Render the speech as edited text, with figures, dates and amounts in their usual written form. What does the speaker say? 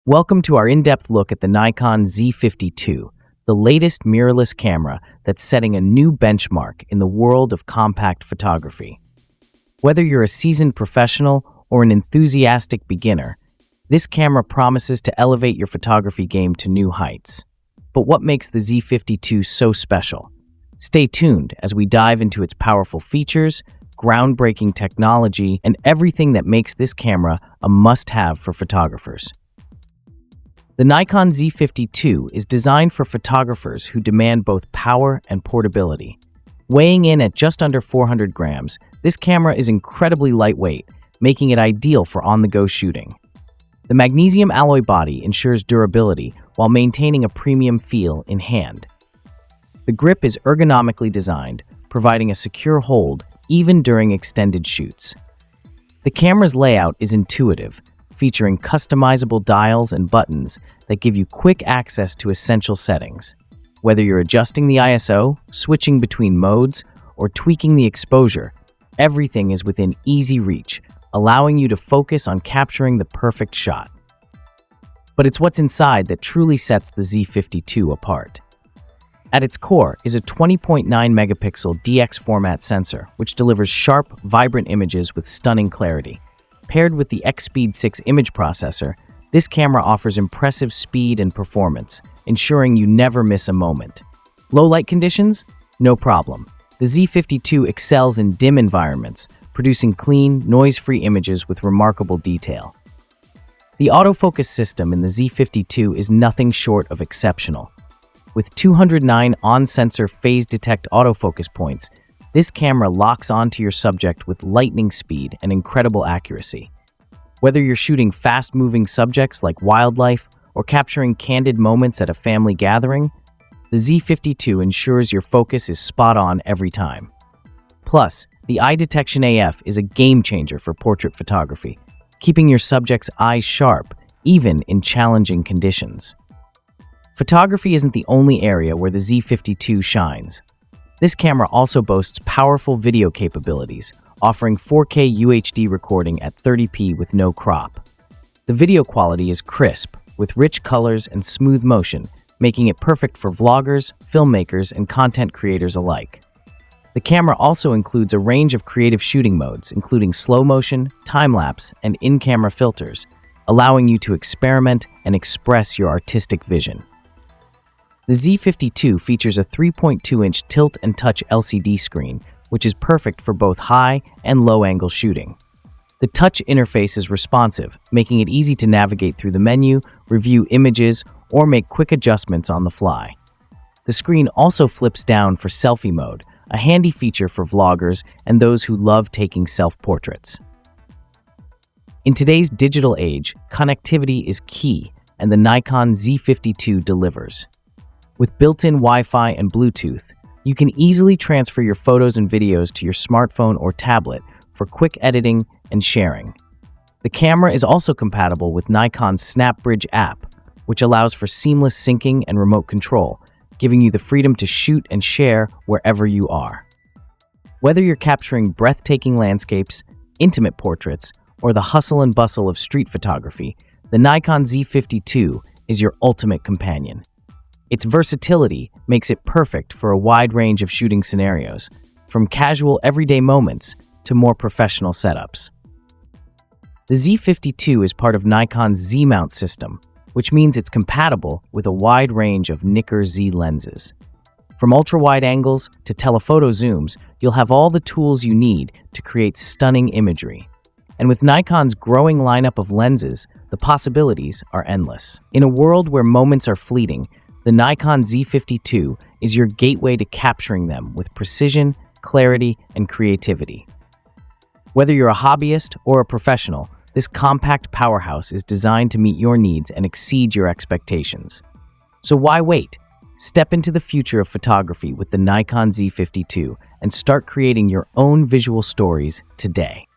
Welcome to our in-depth look at the Nikon Z50 II, the latest mirrorless camera that's setting a new benchmark in the world of compact photography. Whether you're a seasoned professional or an enthusiastic beginner, this camera promises to elevate your photography game to new heights. But what makes the Z50 II so special? Stay tuned as we dive into its powerful features, groundbreaking technology, and everything that makes this camera a must-have for photographers. The Nikon Z50 II is designed for photographers who demand both power and portability. Weighing in at just under 400 grams, this camera is incredibly lightweight, making it ideal for on-the-go shooting. The magnesium alloy body ensures durability while maintaining a premium feel in hand. The grip is ergonomically designed, providing a secure hold even during extended shoots. The camera's layout is intuitive, featuring customizable dials and buttons that give you quick access to essential settings. Whether you're adjusting the ISO, switching between modes, or tweaking the exposure, everything is within easy reach, allowing you to focus on capturing the perfect shot. But it's what's inside that truly sets the Z50 II apart. At its core is a 20.9 megapixel DX format sensor, which delivers sharp, vibrant images with stunning clarity. Paired with the X-Speed 6 image processor, this camera offers impressive speed and performance, ensuring you never miss a moment. Low light conditions? No problem. The Z50 II excels in dim environments, producing clean, noise-free images with remarkable detail. The autofocus system in the Z50 II is nothing short of exceptional. With 209 on-sensor phase detect autofocus points, this camera locks onto your subject with lightning speed and incredible accuracy. Whether you're shooting fast-moving subjects like wildlife or capturing candid moments at a family gathering, the Z50 II ensures your focus is spot on every time. Plus, the eye detection AF is a game-changer for portrait photography, keeping your subject's eyes sharp even in challenging conditions. Photography isn't the only area where the Z50 II shines. This camera also boasts powerful video capabilities, offering 4K UHD recording at 30p with no crop. The video quality is crisp, with rich colors and smooth motion, making it perfect for vloggers, filmmakers, and content creators alike. The camera also includes a range of creative shooting modes, including slow motion, time-lapse, and in-camera filters, allowing you to experiment and express your artistic vision. The Z50 II features a 3.2-inch tilt and touch LCD screen, which is perfect for both high and low-angle shooting. The touch interface is responsive, making it easy to navigate through the menu, review images, or make quick adjustments on the fly. The screen also flips down for selfie mode, a handy feature for vloggers and those who love taking self-portraits. In today's digital age, connectivity is key, and the Nikon Z50 II delivers. With built-in Wi-Fi and Bluetooth, you can easily transfer your photos and videos to your smartphone or tablet for quick editing and sharing. The camera is also compatible with Nikon's SnapBridge app, which allows for seamless syncing and remote control, giving you the freedom to shoot and share wherever you are. Whether you're capturing breathtaking landscapes, intimate portraits, or the hustle and bustle of street photography, the Nikon Z50 II is your ultimate companion. Its versatility makes it perfect for a wide range of shooting scenarios, from casual everyday moments to more professional setups. The Z50 II is part of Nikon's Z-mount system, which means it's compatible with a wide range of Nikon Z lenses. From ultra-wide angles to telephoto zooms, you'll have all the tools you need to create stunning imagery. And with Nikon's growing lineup of lenses, the possibilities are endless. In a world where moments are fleeting, the Nikon Z50 II is your gateway to capturing them with precision, clarity, and creativity. Whether you're a hobbyist or a professional, this compact powerhouse is designed to meet your needs and exceed your expectations. So why wait? Step into the future of photography with the Nikon Z50 II and start creating your own visual stories today.